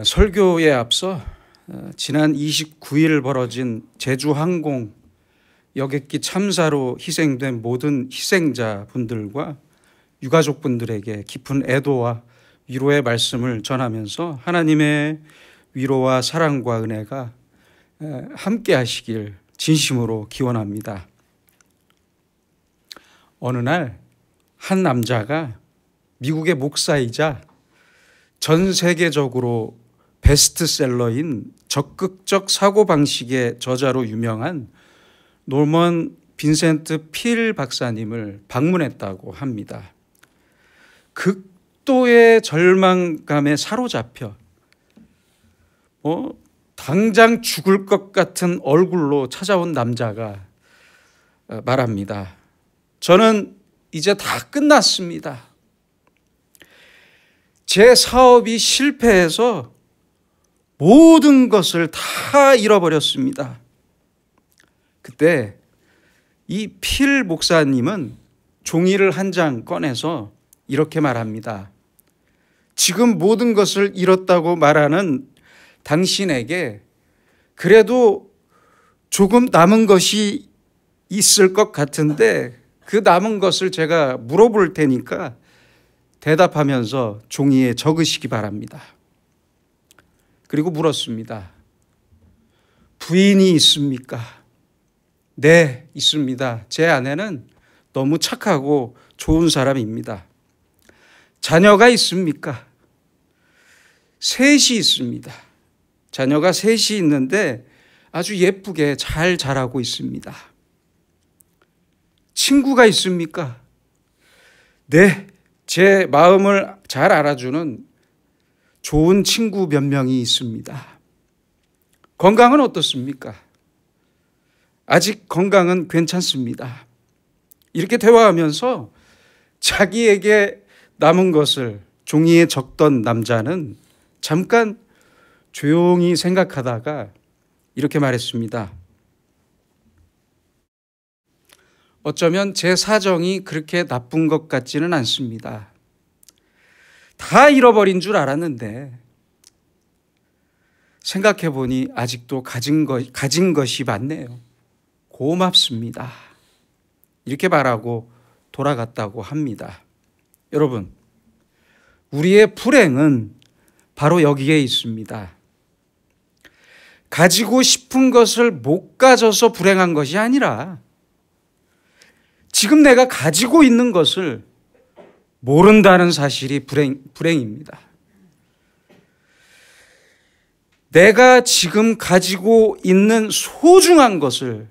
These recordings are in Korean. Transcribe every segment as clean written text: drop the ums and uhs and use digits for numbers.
설교에 앞서 지난 29일 벌어진 제주항공 여객기 참사로 희생된 모든 희생자분들과 유가족분들에게 깊은 애도와 위로의 말씀을 전하면서 하나님의 위로와 사랑과 은혜가 함께 하시길 진심으로 기원합니다. 어느 날 한 남자가 미국의 목사이자 전 세계적으로 베스트셀러인 적극적 사고방식의 저자로 유명한 노먼 빈센트 필 박사님을 방문했다고 합니다. 극도의 절망감에 사로잡혀 당장 죽을 것 같은 얼굴로 찾아온 남자가 말합니다. 저는 이제 다 끝났습니다. 제 사업이 실패해서 모든 것을 다 잃어버렸습니다. 그때 이 필 목사님은 종이를 한 장 꺼내서 이렇게 말합니다. 지금 모든 것을 잃었다고 말하는 당신에게 그래도 조금 남은 것이 있을 것 같은데 그 남은 것을 제가 물어볼 테니까 대답하면서 종이에 적으시기 바랍니다. 그리고 물었습니다. 부인이 있습니까? 네, 있습니다. 제 아내는 너무 착하고 좋은 사람입니다. 자녀가 있습니까? 셋이 있습니다. 자녀가 셋이 있는데 아주 예쁘게 잘 자라고 있습니다. 친구가 있습니까? 네, 제 마음을 잘 알아주는 좋은 친구 몇 명이 있습니다. 건강은 어떻습니까? 아직 건강은 괜찮습니다. 이렇게 대화하면서 자기에게 남은 것을 종이에 적던 남자는 잠깐 조용히 생각하다가 이렇게 말했습니다. 어쩌면 제 사정이 그렇게 나쁜 것 같지는 않습니다. 다 잃어버린 줄 알았는데 생각해보니 아직도 가진 것이 많네요. 고맙습니다. 이렇게 말하고 돌아갔다고 합니다. 여러분, 우리의 불행은 바로 여기에 있습니다. 가지고 싶은 것을 못 가져서 불행한 것이 아니라 지금 내가 가지고 있는 것을 모른다는 사실이 불행입니다. 내가 지금 가지고 있는 소중한 것을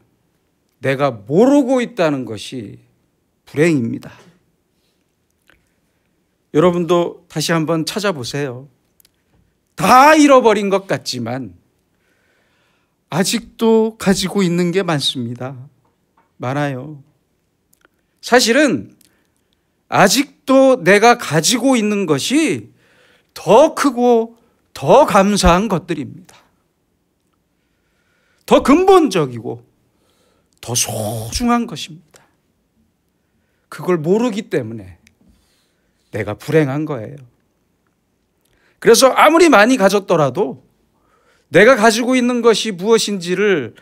내가 모르고 있다는 것이 불행입니다. 여러분도 다시 한번 찾아보세요. 다 잃어버린 것 같지만 아직도 가지고 있는 게 많습니다. 많아요. 사실은 아직도 내가 가지고 있는 것이 더 크고 더 감사한 것들입니다. 더 근본적이고 더 소중한 것입니다. 그걸 모르기 때문에 내가 불행한 거예요. 그래서 아무리 많이 가졌더라도 내가 가지고 있는 것이 무엇인지를,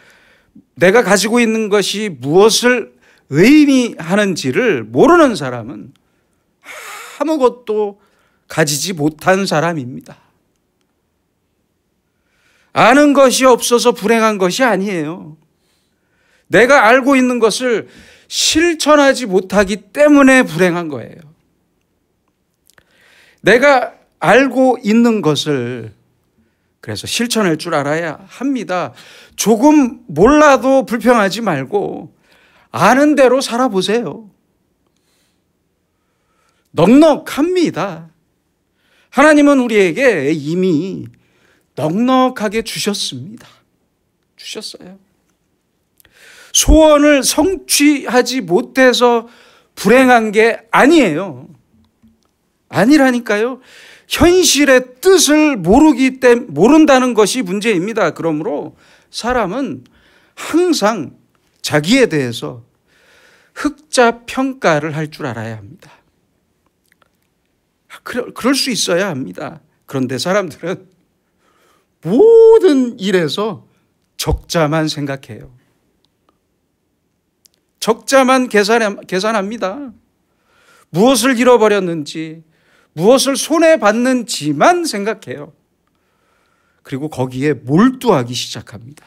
내가 가지고 있는 것이 무엇을 의미하는지를 모르는 사람은 아무것도 가지지 못한 사람입니다. 아는 것이 없어서 불행한 것이 아니에요. 내가 알고 있는 것을 실천하지 못하기 때문에 불행한 거예요. 내가 알고 있는 것을 그래서 실천할 줄 알아야 합니다. 조금 몰라도 불평하지 말고 아는 대로 살아보세요. 넉넉합니다. 하나님은 우리에게 이미 넉넉하게 주셨습니다. 주셨어요. 소원을 성취하지 못해서 불행한 게 아니에요. 아니라니까요. 현실의 뜻을 모른다는 것이 문제입니다. 그러므로 사람은 항상 자기에 대해서 흑자 평가를 할 줄 알아야 합니다. 그럴 수 있어야 합니다. 그런데 사람들은 모든 일에서 적자만 생각해요. 적자만 계산합니다. 무엇을 잃어버렸는지, 무엇을 손해봤는지만 생각해요. 그리고 거기에 몰두하기 시작합니다.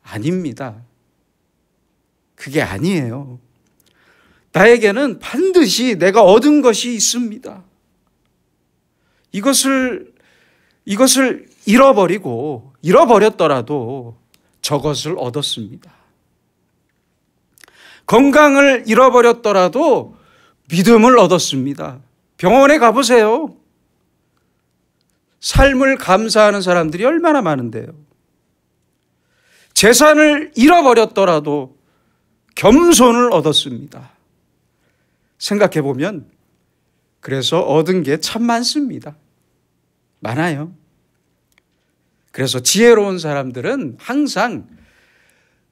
아닙니다. 그게 아니에요. 나에게는 반드시 내가 얻은 것이 있습니다. 이것을 잃어버렸더라도 저것을 얻었습니다. 건강을 잃어버렸더라도 믿음을 얻었습니다. 병원에 가보세요. 삶을 감사하는 사람들이 얼마나 많은데요. 재산을 잃어버렸더라도 겸손을 얻었습니다. 생각해보면 그래서 얻은 게 참 많습니다. 많아요. 그래서 지혜로운 사람들은 항상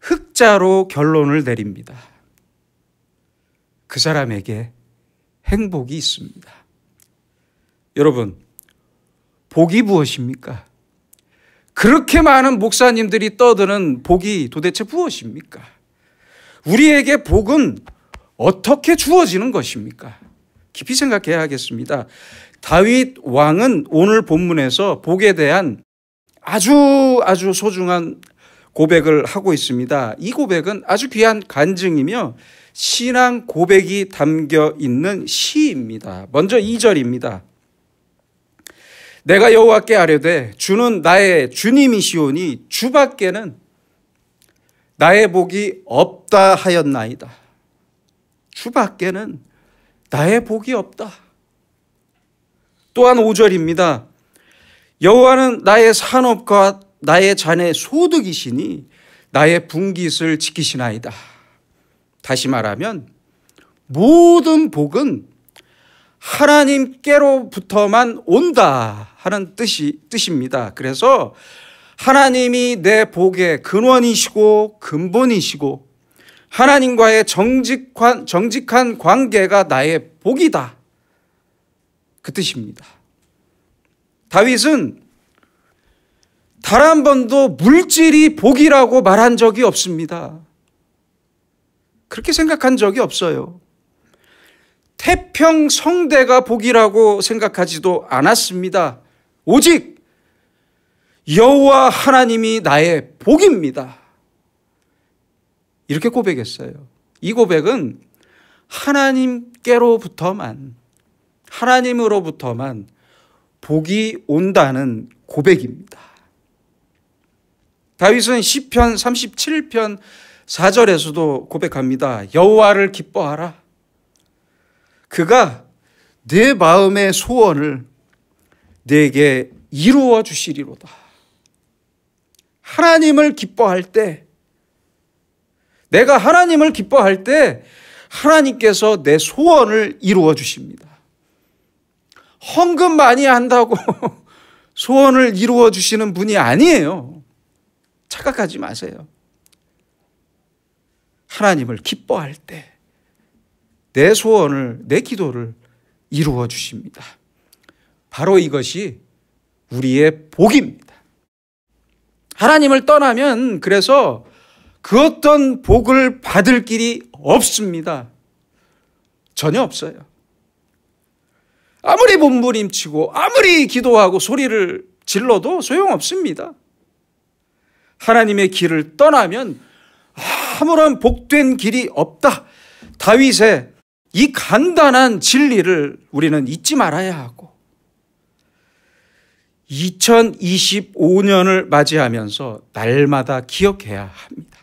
흑자로 결론을 내립니다. 그 사람에게 행복이 있습니다. 여러분, 복이 무엇입니까? 그렇게 많은 목사님들이 떠드는 복이 도대체 무엇입니까? 우리에게 복은 어떻게 주어지는 것입니까? 깊이 생각해야 하겠습니다. 다윗 왕은 오늘 본문에서 복에 대한 아주 소중한 고백을 하고 있습니다. 이 고백은 아주 귀한 간증이며 신앙 고백이 담겨 있는 시입니다. 먼저 2절입니다. 내가 여호와께 아뢰되 주는 나의 주님이시오니 주밖에는 나의 복이 없다 하였나이다. 주밖에는 나의 복이 없다. 또한 5절입니다. 여호와는 나의 산업과 나의 잔의 소득이시니 나의 분깃을 지키시나이다. 다시 말하면 모든 복은 하나님께로부터만 온다 하는 뜻입니다. 그래서 하나님이 내 복의 근원이시고 근본이시고 하나님과의 정직한 관계가 나의 복이다. 그 뜻입니다. 다윗은 단 한 번도 물질이 복이라고 말한 적이 없습니다. 그렇게 생각한 적이 없어요. 태평성대가 복이라고 생각하지도 않았습니다. 오직 여호와 하나님이 나의 복입니다. 이렇게 고백했어요. 이 고백은 하나님으로부터만 복이 온다는 고백입니다. 다윗은 시편 37편 4절에서도 고백합니다. 여호와를 기뻐하라. 그가 내 마음의 소원을 내게 이루어 주시리로다. 하나님을 기뻐할 때, 내가 하나님을 기뻐할 때 하나님께서 내 소원을 이루어 주십니다. 헌금 많이 한다고 소원을 이루어 주시는 분이 아니에요. 착각하지 마세요. 하나님을 기뻐할 때 내 소원을, 내 기도를 이루어 주십니다. 바로 이것이 우리의 복입니다. 하나님을 떠나면 그래서 그 어떤 복을 받을 길이 없습니다. 전혀 없어요. 아무리 몸부림치고 아무리 기도하고 소리를 질러도 소용없습니다. 하나님의 길을 떠나면 아무런 복된 길이 없다. 다윗의 이 간단한 진리를 우리는 잊지 말아야 하고 2025년을 맞이하면서 날마다 기억해야 합니다.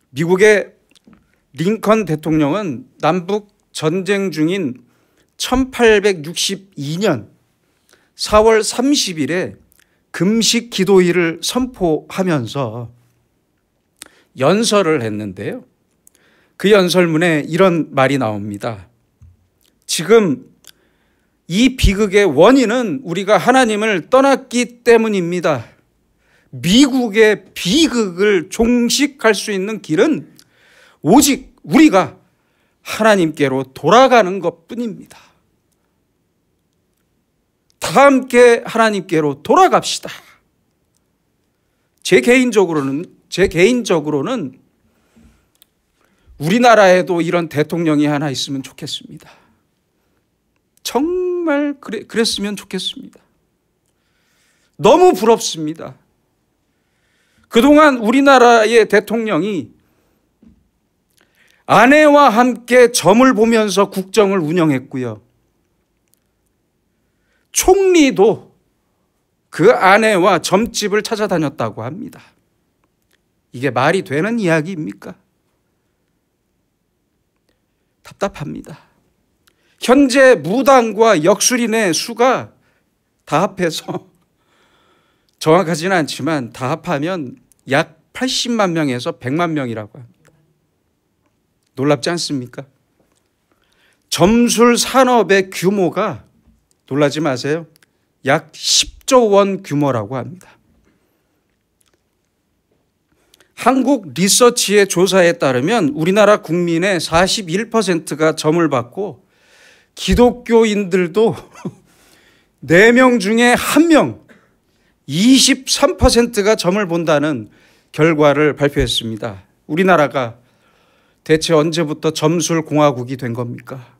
미국의 링컨 대통령은 남북 전쟁 중인 1862년 4월 30일에 금식 기도일을 선포하면서 연설을 했는데요. 그 연설문에 이런 말이 나옵니다. 지금 이 비극의 원인은 우리가 하나님을 떠났기 때문입니다. 미국의 비극을 종식할 수 있는 길은 오직 우리가 하나님께로 돌아가는 것뿐입니다. 다 함께 하나님께로 돌아갑시다. 제 개인적으로는 우리나라에도 이런 대통령이 하나 있으면 좋겠습니다. 정말 그랬으면 좋겠습니다. 너무 부럽습니다. 그동안 우리나라의 대통령이 아내와 함께 점을 보면서 국정을 운영했고요. 총리도 그 아내와 점집을 찾아다녔다고 합니다. 이게 말이 되는 이야기입니까? 답답합니다. 현재 무당과 역술인의 수가 다 합해서 정확하지는 않지만 다 합하면 약 80만 명에서 100만 명이라고 합니다. 놀랍지 않습니까? 점술 산업의 규모가 놀라지 마세요. 약 10조 원 규모라고 합니다. 한국 리서치의 조사에 따르면 우리나라 국민의 41%가 점을 받고 기독교인들도 4명 중에 1명, 23%가 점을 본다는 결과를 발표했습니다. 우리나라가 대체 언제부터 점술 공화국이 된 겁니까?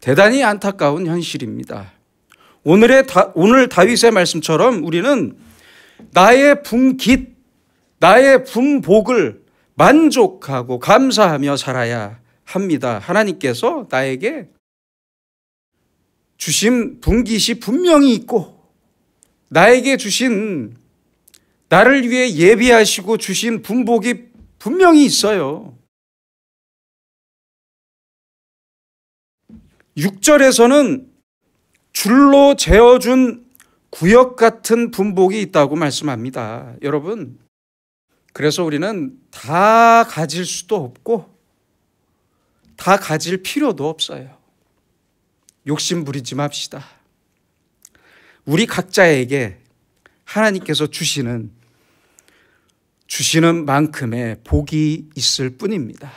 대단히 안타까운 현실입니다. 오늘 다윗의 말씀처럼 우리는 나의 분깃, 나의 분복을 만족하고 감사하며 살아야 합니다. 하나님께서 나에게 주신 분깃이 분명히 있고 나에게 주신, 나를 위해 예비하시고 주신 분복이 분명히 있어요. 6절에서는 줄로 재어준 구역 같은 분복이 있다고 말씀합니다. 여러분, 그래서 우리는 다 가질 수도 없고 다 가질 필요도 없어요. 욕심 부리지 맙시다. 우리 각자에게 하나님께서 주시는 만큼의 복이 있을 뿐입니다.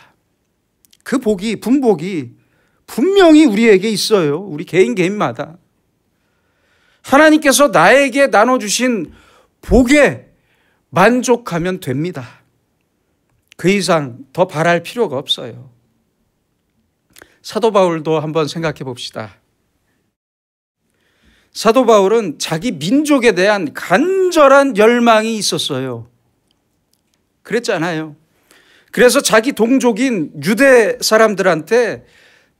그 복이, 분복이 분명히 우리에게 있어요. 우리 개인마다. 하나님께서 나에게 나눠주신 복에 만족하면 됩니다. 그 이상 더 바랄 필요가 없어요. 사도 바울도 한번 생각해 봅시다. 사도 바울은 자기 민족에 대한 간절한 열망이 있었어요. 그랬잖아요. 그래서 자기 동족인 유대 사람들한테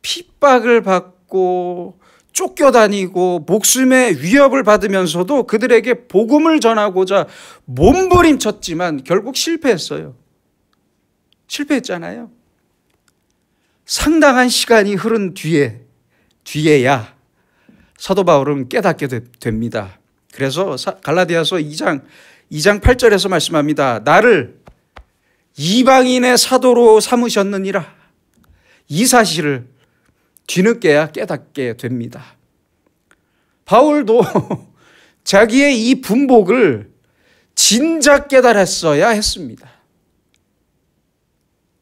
핍박을 받고 쫓겨다니고 목숨의 위협을 받으면서도 그들에게 복음을 전하고자 몸부림쳤지만 결국 실패했어요. 실패했잖아요. 상당한 시간이 흐른 뒤에야 사도 바울은 깨닫게 됩니다. 그래서 갈라디아서 2장 8절에서 말씀합니다. 나를 이방인의 사도로 삼으셨느니라. 이 사실을 뒤늦게야 깨닫게 됩니다. 바울도 자기의 이 분복을 진작 깨달았어야 했습니다.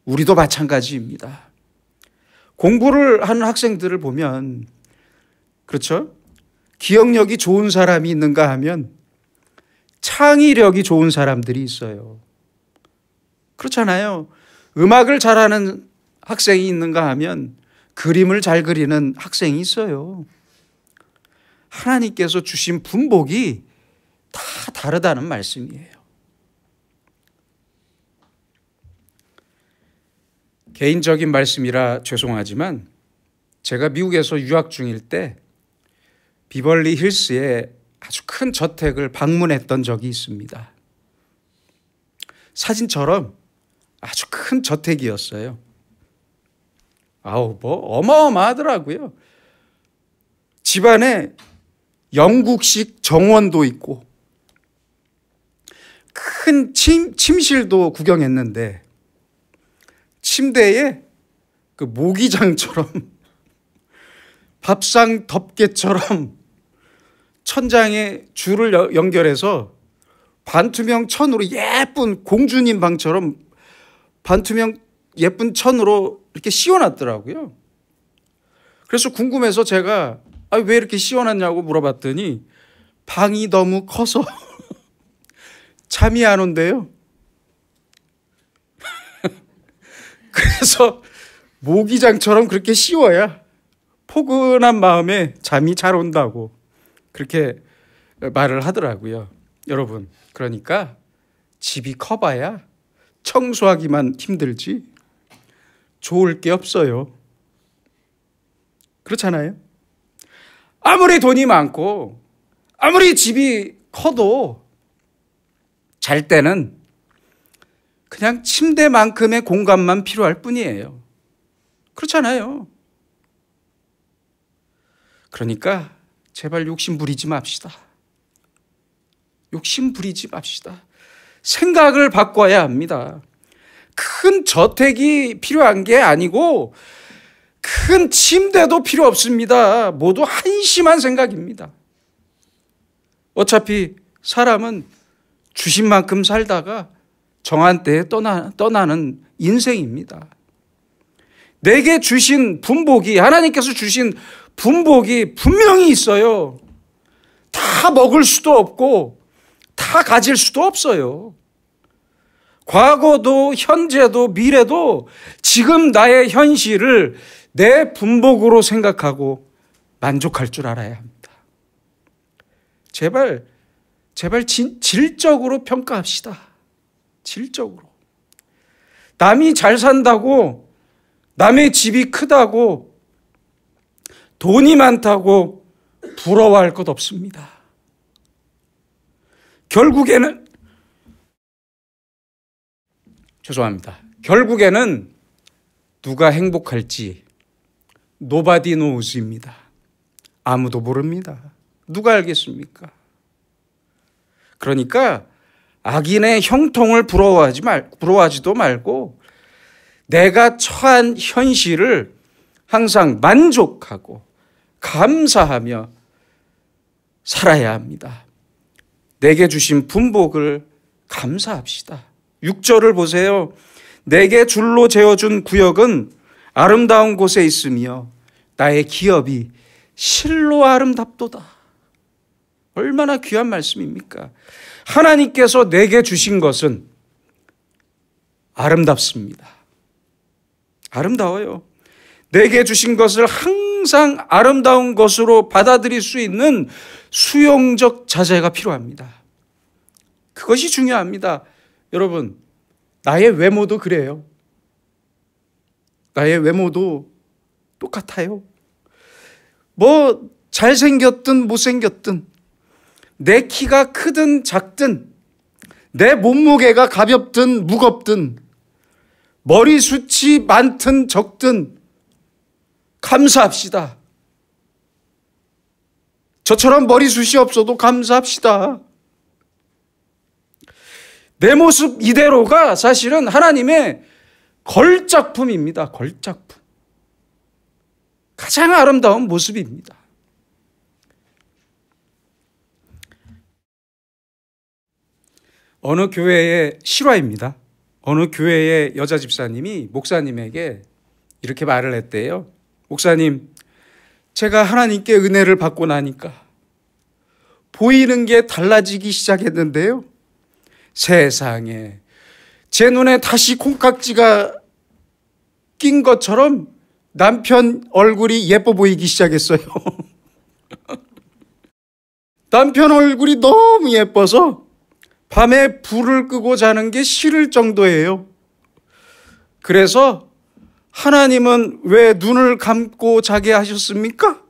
우리도 마찬가지입니다. 공부를 하는 학생들을 보면, 그렇죠? 기억력이 좋은 사람이 있는가 하면 창의력이 좋은 사람들이 있어요. 그렇잖아요. 음악을 잘하는 학생이 있는가 하면 그림을 잘 그리는 학생이 있어요. 하나님께서 주신 분복이 다 다르다는 말씀이에요. 개인적인 말씀이라 죄송하지만 제가 미국에서 유학 중일 때 비벌리 힐스에 아주 큰 저택을 방문했던 적이 있습니다. 사진처럼 아주 큰 저택이었어요. 어마어마하더라고요. 집안에 영국식 정원도 있고 큰 침실도 구경했는데 침대에 그 모기장처럼 밥상 덮개처럼 천장에 줄을 연결해서 반투명 천으로 예쁜 공주님 방처럼 반투명 예쁜 천으로 이렇게 씌워놨더라고요. 그래서 궁금해서 제가 아, 왜 이렇게 씌워놨냐고 물어봤더니 방이 너무 커서 잠이 안 온대요. 그래서 모기장처럼 그렇게 씌워야 포근한 마음에 잠이 잘 온다고 그렇게 말을 하더라고요. 여러분, 그러니까 집이 커봐야 청소하기만 힘들지 좋을 게 없어요. 그렇잖아요? 아무리 돈이 많고 아무리 집이 커도 잘 때는 그냥 침대만큼의 공간만 필요할 뿐이에요. 그렇잖아요. 그러니까 제발 욕심 부리지 맙시다. 욕심 부리지 맙시다. 생각을 바꿔야 합니다. 큰 저택이 필요한 게 아니고 큰 침대도 필요 없습니다. 모두 한심한 생각입니다. 어차피 사람은 주신 만큼 살다가 정한 때에 떠나는 인생입니다. 내게 주신 분복이, 하나님께서 주신 분복이 분명히 있어요. 다 먹을 수도 없고 다 가질 수도 없어요. 과거도 현재도 미래도 지금 나의 현실을 내 분복으로 생각하고 만족할 줄 알아야 합니다. 제발 질적으로 평가합시다. 질적으로. 남이 잘 산다고, 남의 집이 크다고, 돈이 많다고 부러워할 것 없습니다. 결국에는 누가 행복할지 nobody knows입니다. 아무도 모릅니다. 누가 알겠습니까? 그러니까 악인의 형통을 부러워하지도 말고 내가 처한 현실을 항상 만족하고 감사하며 살아야 합니다. 내게 주신 분복을 감사합시다. 6절을 보세요. 내게 줄로 재어준 구역은 아름다운 곳에 있으며 나의 기업이 실로 아름답도다. 얼마나 귀한 말씀입니까? 하나님께서 내게 주신 것은 아름답습니다. 아름다워요. 내게 주신 것을 항상 아름다운 것으로 받아들일 수 있는 수용적 자세가 필요합니다. 그것이 중요합니다. 여러분, 나의 외모도 그래요. 나의 외모도 똑같아요. 뭐 잘생겼든 못생겼든 내 키가 크든 작든 내 몸무게가 가볍든 무겁든 머리숱이 많든 적든 감사합시다. 저처럼 머리숱이 없어도 감사합시다. 내 모습 이대로가 사실은 하나님의 걸작품입니다. 걸작품. 가장 아름다운 모습입니다. 어느 교회의 실화입니다. 어느 교회의 여자 집사님이 목사님에게 이렇게 말을 했대요. 목사님, 제가 하나님께 은혜를 받고 나니까 보이는 게 달라지기 시작했는데요. 세상에 제 눈에 다시 콩깍지가 낀 것처럼 남편 얼굴이 예뻐 보이기 시작했어요. 남편 얼굴이 너무 예뻐서 밤에 불을 끄고 자는 게 싫을 정도예요. 그래서 하나님은 왜 눈을 감고 자게 하셨습니까?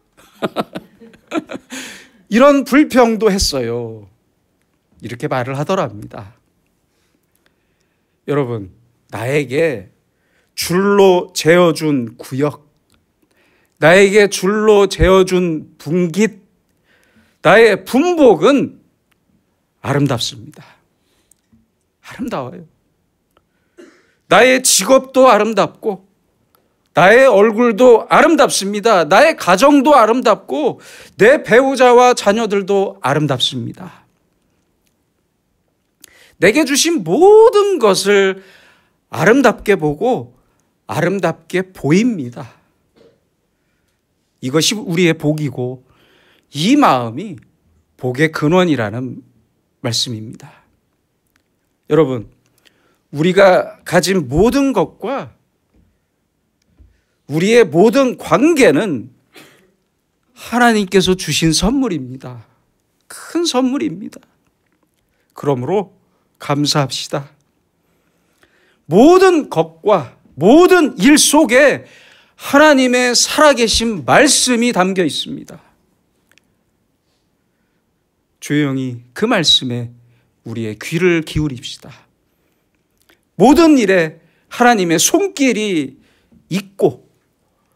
이런 불평도 했어요. 이렇게 말을 하더랍니다. 여러분, 나에게 줄로 재어준 구역, 나에게 줄로 재어준 분깃, 나의 분복은 아름답습니다. 아름다워요. 나의 직업도 아름답고 나의 얼굴도 아름답습니다. 나의 가정도 아름답고 내 배우자와 자녀들도 아름답습니다. 내게 주신 모든 것을 아름답게 보고 아름답게 보입니다. 이것이 우리의 복이고 이 마음이 복의 근원이라는 말씀입니다. 여러분, 우리가 가진 모든 것과 우리의 모든 관계는 하나님께서 주신 선물입니다. 큰 선물입니다. 그러므로 감사합시다. 모든 것과 모든 일 속에 하나님의 살아계신 말씀이 담겨 있습니다. 조용히 그 말씀에 우리의 귀를 기울입시다. 모든 일에 하나님의 손길이 있고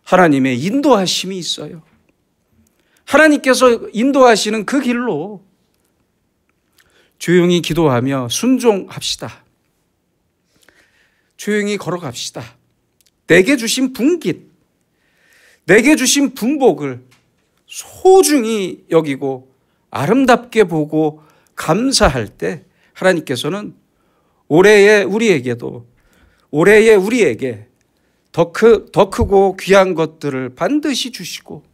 하나님의 인도하심이 있어요. 하나님께서 인도하시는 그 길로 조용히 기도하며 순종합시다. 조용히 걸어갑시다. 내게 주신 분깃, 내게 주신 분복을 소중히 여기고 아름답게 보고 감사할 때 하나님께서는 올해의 우리에게 더 크고 귀한 것들을 반드시 주시고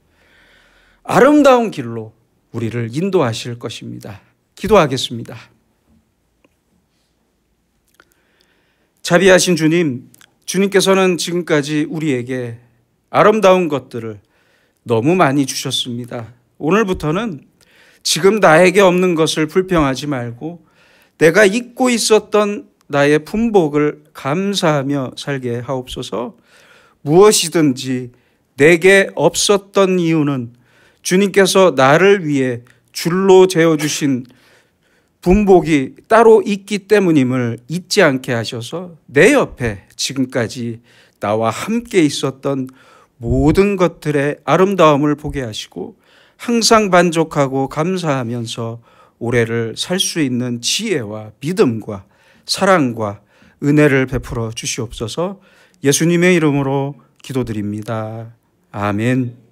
아름다운 길로 우리를 인도하실 것입니다. 기도하겠습니다. 자비하신 주님, 주님께서는 지금까지 우리에게 아름다운 것들을 너무 많이 주셨습니다. 오늘부터는 지금 나에게 없는 것을 불평하지 말고 내가 잊고 있었던 나의 품복을 감사하며 살게 하옵소서. 무엇이든지 내게 없었던 이유는 주님께서 나를 위해 줄로 재어주신 분복이 따로 있기 때문임을 잊지 않게 하셔서 내 옆에 지금까지 나와 함께 있었던 모든 것들의 아름다움을 보게 하시고 항상 만족하고 감사하면서 올해를 살 수 있는 지혜와 믿음과 사랑과 은혜를 베풀어 주시옵소서. 예수님의 이름으로 기도드립니다. 아멘.